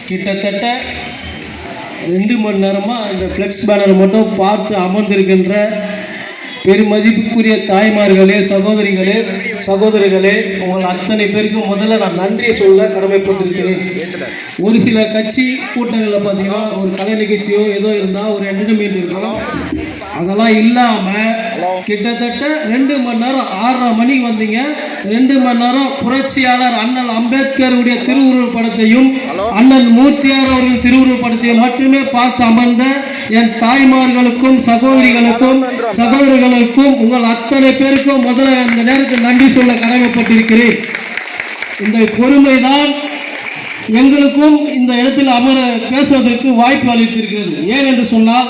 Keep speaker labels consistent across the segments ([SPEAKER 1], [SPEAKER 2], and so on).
[SPEAKER 1] கிட்டத்தட்ட 2 மணி நேரமாக இந்த ஃப்ளெக்ஸ் பேனர் மட்டும் பார்த்து அமர்ந்திருக்கின்ற பெருமதிப்புக்குரிய தாய்மார்களே, சகோதரிகளே, உங்கள் அத்தனை பேருக்கும் முதல்ல நான் நன்றியை சொல்ல கடமைப்பட்டிருக்கிறேன். ஒரு சில கட்சி கூட்டங்களில் பார்த்தீங்கன்னா ஒரு கலை நிகழ்ச்சியோ ஏதோ இருந்தால் ஒரு என்டர்டைன்மெண்ட் இருக்கும். அதெல்லாம் இல்லாமல் கிட்டத்தட்ட 2 மணி நேரம் 6:30 மணிக்கு வந்தீங்க. 2 மணி நேரம் புரட்சியாளர் அண்ணல் அம்பேத்கருடைய திருவுருவ படத்தையும் அண்ணல் மூர்த்தியார் அவர்கள் திருவுருவ படத்தையும் மட்டுமே பார்த்து அமர்ந்த என் தாய்மார்களுக்கும் சகோதரிகளுக்கும் உங்கள் அத்தனை பேருக்கும் முதல்ல இந்த நேரத்தில் நன்றி சொல்ல கடமைப்பட்டிருக்கிறேன். இந்த பொறுமைதான் எங்களுக்கும் இந்த இடத்தில் அமர பேசுவதற்கு வாய்ப்பு அளித்திருக்கிறது. ஏன் என்று சொன்னால்,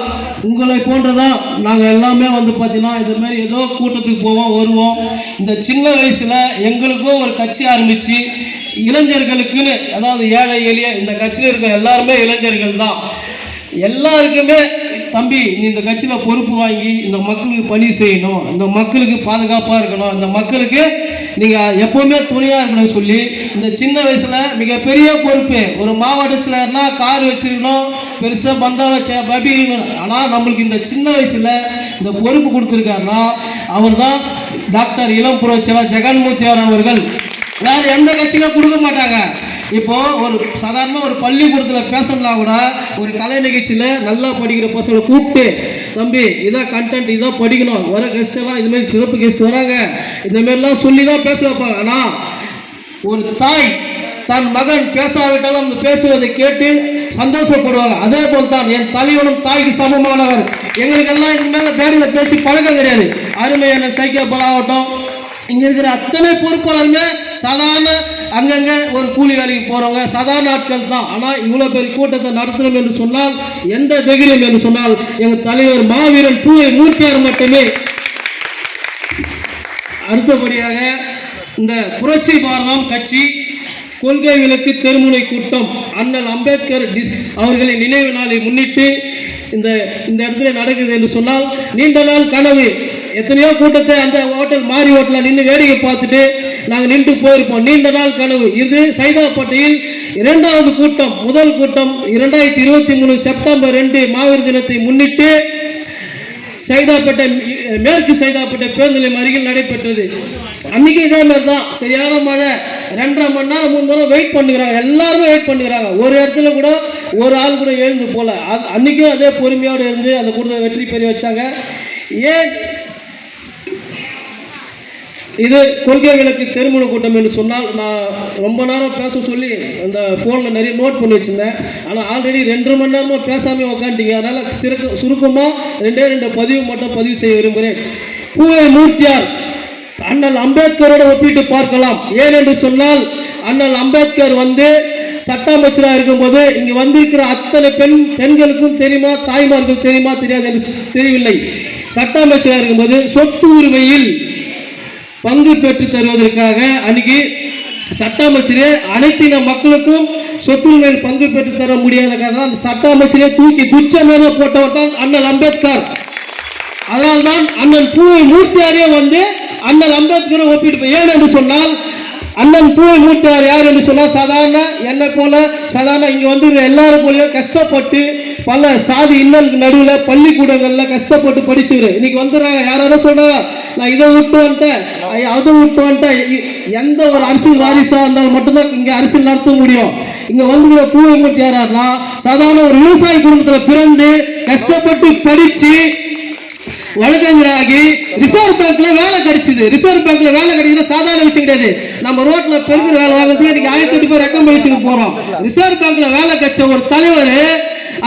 [SPEAKER 1] உங்களை போன்றதான் நாங்கள் எல்லாமே பார்த்தீங்கன்னா இது மாதிரி ஏதோ கூட்டத்துக்கு போவோம் வருவோம். இந்த சின்ன வயசில் எங்களுக்கும் ஒரு கட்சி ஆரம்பித்து இளைஞர்களுக்குன்னு, அதாவது ஏழை எளிய இந்த கட்சியில் இருக்க எல்லாருமே இளைஞர்கள் தான். எல்லாருக்குமே தம்பி, நீ இந்த கட்சியில் பொறுப்பு வாங்கி இந்த மக்களுக்கு பணி செய்யணும், இந்த மக்களுக்கு பாதுகாப்பாக இருக்கணும், இந்த மக்களுக்கு நீங்கள் எப்போவுமே துணையாக இருக்கணும்னு சொல்லி இந்த சின்ன வயசில் மிகப்பெரிய பொறுப்பு. ஒரு மாவட்ட செயலர்னா கார் வச்சிருக்கணும், பெருசாக பந்தா வச்ச பபி. ஆனால் நம்மளுக்கு இந்த சின்ன வயசில் இந்த பொறுப்பு கொடுத்துருக்காருன்னா அவர் தான் டாக்டர் இளம் புரட்சியாளர் ஜெகன்மூர்த்தியார் அவர்கள். வேறு எந்த கட்சியிலும் கொடுக்க மாட்டாங்க. இப்போ ஒரு சாதாரண ஒரு பள்ளிக்கூடத்தில் பேசணும்னா கூட ஒரு கலை நிகழ்ச்சியில் நல்லா படிக்கிற பசங்களை கூப்பிட்டு, தம்பி இதான் கண்டென்ட், இதான் படிக்கணும், வர கெஸ்ட் எல்லாம் இதுமாரி சிறப்பு கெஸ்ட் வராங்க, இந்தமாரிலாம் சொல்லி தான் பேச வைப்பாங்க. ஆனால் ஒரு தாய் தன் மகன் பேசாவிட்டாலும் அந்த பேசுவதை கேட்டு சந்தோஷப்படுவாங்க. அதே போல் தான் என் தலைவனும் தாய்க்கு சமமானவர். எங்களுக்கெல்லாம் இது மேலே பேரில் பேசி பழக்கம் கிடையாது. அருமையான சைக்கிள் ஆகட்டும், இங்கே இருக்கிற அத்தனை பொறுப்பாளருங்க சாதாரண அங்கங்கே ஒரு கூலி வேலைக்கு போகிறவங்க சாதாரண ஆட்கள் தான். ஆனால் இவ்வளோ பெரிய கூட்டத்தை நடத்தணும் என்று சொன்னால் எந்த தைரியம் என்று சொன்னால் எங்கள் தலைவர் மாவீரன் பூவை மூர்த்தியார் மட்டுமே. அடுத்தபடியாக இந்த புரட்சி பாரதம் கட்சி கொள்கை விளக்கு தெருமுனை கூட்டம் அண்ணல் அம்பேத்கர் அவர்களின் நினைவு நாளை முன்னிட்டு இந்த இடத்துல நடக்குது என்று சொன்னால் நீண்ட நாள் கனவு. எத்தனையோ கூட்டத்தை அந்த மாறி ஹோட்டலில் நின்று வேடிக்கை பார்த்துட்டு நாங்கள் நின்று போயிருப்போம். நீண்ட நாள் கனவு இது. சைதாப்பேட்டையில் 2வது கூட்டம். முதல் கூட்டம் 2023 செப்டம்பர் 2 மாவீரர் தினத்தை முன்னிட்டு சைதாப்பேட்டை மேற்கு சைதாப்பேட்டை பேருந்து நிலையம் அருகில் நடைபெற்றது. அன்னைக்கு இதே மாதிரி தான் சரியான மழை. 2.5 மணி நேரம் 3 மணி நேரம் வெயிட் பண்ணுகிறாங்க. எல்லாருமே வெயிட் பண்ணுகிறாங்க. ஒரு இடத்துல கூட ஒரு ஆள் கூட எழுந்து போல. அன்னைக்கும் அதே பொறுமையோடு இருந்து அந்த கூட்டத்தை வெற்றி பெற வச்சாங்க. ஏன் இது கொள்கை விளக்கு தெருமுனை கூட்டம் என்று சொன்னால், நான் ரொம்ப நேரம் பேச சொல்லி அந்த ஃபோனில் நிறைய நோட் பண்ணி வச்சுருந்தேன். ஆனால் ஆல்ரெடி 2 மணி நேரமாக பேசாமல் உக்காண்டிங்க. அதனால் சுருக்கமாக 2 பதிவு மட்டும் பதிவு செய்ய விரும்புகிறேன். பூவை மூர்த்தியார் அண்ணல் அம்பேத்கரோடு ஒப்பிட்டு பார்க்கலாம். ஏன் என்று சொன்னால், அண்ணல் அம்பேத்கர் சட்ட அமைச்சராக இருக்கும்போது இங்கே வந்திருக்கிற அத்தனை பெண்களுக்கும் தெரியுமா, தாய்மார்கள் தெரியுமா தெரியாது என்று தெரியவில்லை. சட்ட அமைச்சராக இருக்கும்போது சொத்து உரிமையில் பங்கு பெற்று தருவதற்காக அன்னைக்கு சட்ட அமைச்சரே அனைத்தின மக்களுக்கும் சொத்துரிமையில் பங்கு பெற்று தர முடியாத காரணம் அந்த சட்ட அமைச்சரே தூக்கி துச்சமேன போட்டவர் தான் அண்ணல் அம்பேத்கர். அதனால் தான் அண்ணன் பூவை மூர்த்தியாரே அண்ணல் அம்பேத்கரை ஒப்பிட்டு. ஏன் என்று சொன்னால், அண்ணன் பூவை மூர்த்தியார் யார் என்று சொன்னால் சாதாரண என்னை போல சாதாரண இங்கே எல்லாரும் போலையும் கஷ்டப்பட்டு பல சாதி இன்னலுக்கு நடுவில் பள்ளிக்கூடங்களில் கஷ்டப்பட்டு படிச்சுக்கிறேன். இன்னைக்கு வந்துடுறாங்க. யாராவது சொல்றாங்க நான் இதை விட்டு வந்துட்டேன், அதை விட்டு வந்துட்டேன். எந்த ஒரு அரசியல் வாரிசாக இருந்தாலும் மட்டும்தான் இங்கே அரசியல் நடத்த முடியும். இங்கே வந்துக்கிற பூவை மூர்த்தியார்னா சாதாரண ஒரு விவசாய குடும்பத்தில் பிறந்து கஷ்டப்பட்டு படித்து வழக்கறிஞராகி ரிசர்வ் பேங்க்ல வேலை கிடைச்சது. ரிசர்வ் பேங்க்ல வேலை கிடைச்சது சாதாரண விஷயம் கிடையாது. நம்ம ரோட்ல பெருக்கிற வேலை வாங்குறதுக்கு இன்னைக்கு 1008 பேர் ரெக்கமெண்டேஷன் போறோம். ரிசர்வ் பேங்க்ல வேலை கிடைச்ச ஒரு தலைவர்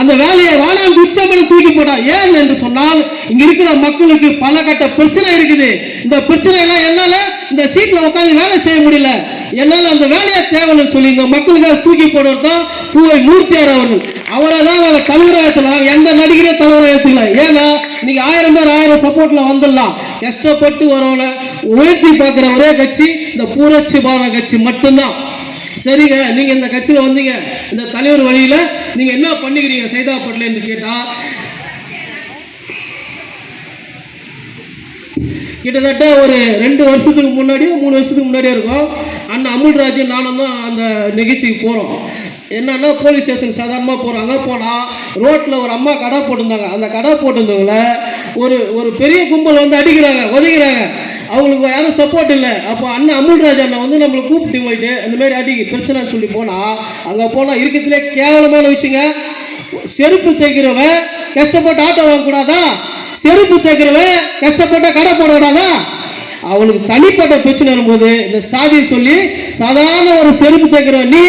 [SPEAKER 1] அந்த வேலையை வானாங்க உச்சமனை தூக்கி போட்டார். ஏன் என்று சொன்னால், இங்க இருக்கிற மக்களுக்கு பல கட்ட பிரச்சனை இருக்குது. இந்த பிரச்சனை எல்லாம் என்னால இந்த சீட்ல உட்காந்து வேலை செய்ய முடியல, என்னால அந்த வேலையை தேவைன்னு சொல்லி இந்த மக்களுக்காக தூக்கி போடுறது தான் பூவை மூர்த்தியார் அவர்கள். அவரை தான் நாங்கள் தலைவராயத்தில் எந்த நடிகரே தலைவராயத்தில். ஏன்னா இன்னைக்கு 1000 பேர் 1000 சப்போர்ட்ல வந்துடலாம். கஷ்டப்பட்டு வரவனை உயர்த்தி பார்க்கிற ஒரே கட்சி இந்த புரட்சி பாரத கட்சி மட்டும்தான். சரிங்க, நீங்க இந்த கட்சியில வந்தீங்க, இந்த தலைவர் வழியில நீங்க என்ன பண்ணிக்கிறீங்க சைதாப்பேட்டையில என்று கேட்டா, கிட்டத்தட்ட ஒரு 2 வருஷத்துக்கு முன்னாடியோ 3 வருஷத்துக்கு முன்னாடியே இருக்கும். அண்ணன் அமுல்ராஜ் நானும் தான் அந்த நிகழ்ச்சிக்கு போகிறோம். என்னன்னா போலீஸ் ஸ்டேஷன் சாதாரணமாக போகிறோம். அங்கே போனால் ரோட்டில் ஒரு அம்மா கடை போட்டிருந்தாங்க. அந்த கடை போட்டிருந்தவங்கள ஒரு பெரிய கும்பல் வந்து அடிக்கிறாங்க, உதைக்கிறாங்க. அவங்களுக்கு யாரும் சப்போர்ட் இல்லை. அப்போ அண்ணன் அமுல்ராஜ் அண்ணன் வந்து நம்மளை கூப்பிட்டு போயிட்டு இந்த மாதிரி அடிக்க பிரச்சனைன்னு சொல்லி போனால், அங்கே போனால் இருக்கிறதுலே கேவலமான விஷயங்க. செருப்பு தைக்கிறவன் கஷ்டப்பட்டு ஆட்டோ வாங்கக்கூடாதா? செருப்பு தைக்கிறவன் கஷ்டப்பட்ட கடை போட கூடாதா? அவனுக்கு தனிப்பட்ட பிரச்சனை வரும்போது இந்த சாதியை சொல்லி சாதாரண ஒரு செருப்பு தைக்கிறவன் நீ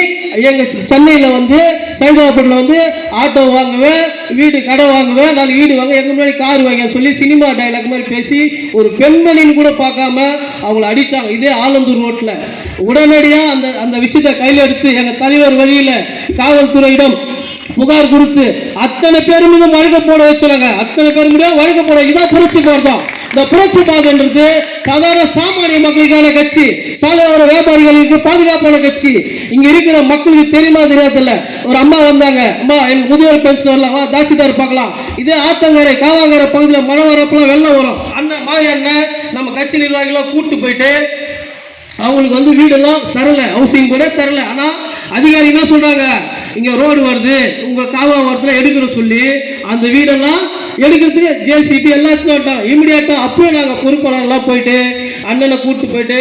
[SPEAKER 1] எங்க சென்னையில் வந்து சைதாபுரில் வந்து ஆட்டோ வாங்குவேன், வீடு கடை வாங்குவேன், நாலு வீடு வாங்க, எங்க முன்னாடி கார் வாங்க சொல்லி சினிமா டைலாக் மாதிரி பேசி ஒரு பெண்மணின்னு கூட பார்க்காம அவங்கள அடிச்சாங்க. இதே ஆலந்தூர் ரோட்டில் உடனடியாக அந்த விஷயத்தை கையில் எடுத்து எங்கள் தலைவர் வழியில் காவல்துறையிடம் புகார் கொடுத்து அத்தனை பேர் மீதும் வழக்கு போட வச்சாங்க. அத்தனை பேர் மீதும் வழக்கு போட. இதான் புரட்சி பாரதம். இந்த புரட்சி பாரதம்ன்றது சாதாரண சாமானிய மக்களுக்கான கட்சி, சாலையோர வியாபாரிகளுக்கு பாதுகாப்பான கட்சி. இங்க இருக்கிற மக்களுக்கு தெரியுமா தெரியாதுல்ல. ஒரு அம்மா வந்தாங்க, அம்மா எனக்கு முதியோர் பென்ஷன் வரல, வா தாசில்தார் பார்க்கலாம். இதே ஆத்தங்கரை காவாங்கரை பகுதியில் மழை வரப்பெல்லாம் வெள்ளம் வரும். அண்ணன் மாதிரி அண்ணன் நம்ம கட்சி நிர்வாகிகளாம் கூட்டு போயிட்டு அவங்களுக்கு வந்து வீடெல்லாம் தரல, ஹவுசிங் கூட தரல. ஆனா அதிகாரி என்ன சொல்றாங்க, இங்க ரோடு வருது, உங்க காவா வரத்துல எடுக்கிற சொல்லி அந்த வீடெல்லாம் எடுக்கிறதுக்கு ஜேசிபி எல்லாத்தையும் வந்துட்டாங்க. இமிடியேட்டா அப்பவே நாங்கள் பொறுப்பாளர்லாம் போயிட்டு அண்ணனை கூப்பிட்டு போயிட்டு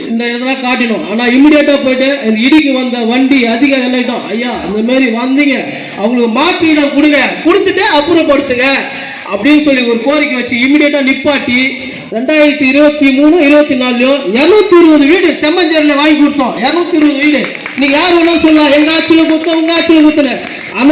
[SPEAKER 1] இந்த இதெல்லாம் காட்டினோம். ஆனால் இமிடியேட்டா போயிட்டு இந்த இடிக்கு வந்த வண்டி அதிகாரி எல்லாம் ஐயா இந்த மாதிரி வந்தீங்க, அவங்களுக்கு மாற்று இடம் கொடுங்க, கொடுத்துட்டு அப்புறப்படுத்துங்க அப்படின்னு சொல்லி ஒரு கோரிக்கை வச்சு இமிடியேட்டா நிப்பாட்டி 2023-24 220 வீடு செம்மஞ்சேரியில் வாங்கி கொடுத்தோம். 220 வீடு. நீங்க யார் வேணாலும் சொல்லலாம், எங்க ஆட்சியில் கொடுத்தோம், உங்க ஆட்சியில் கொடுத்தல.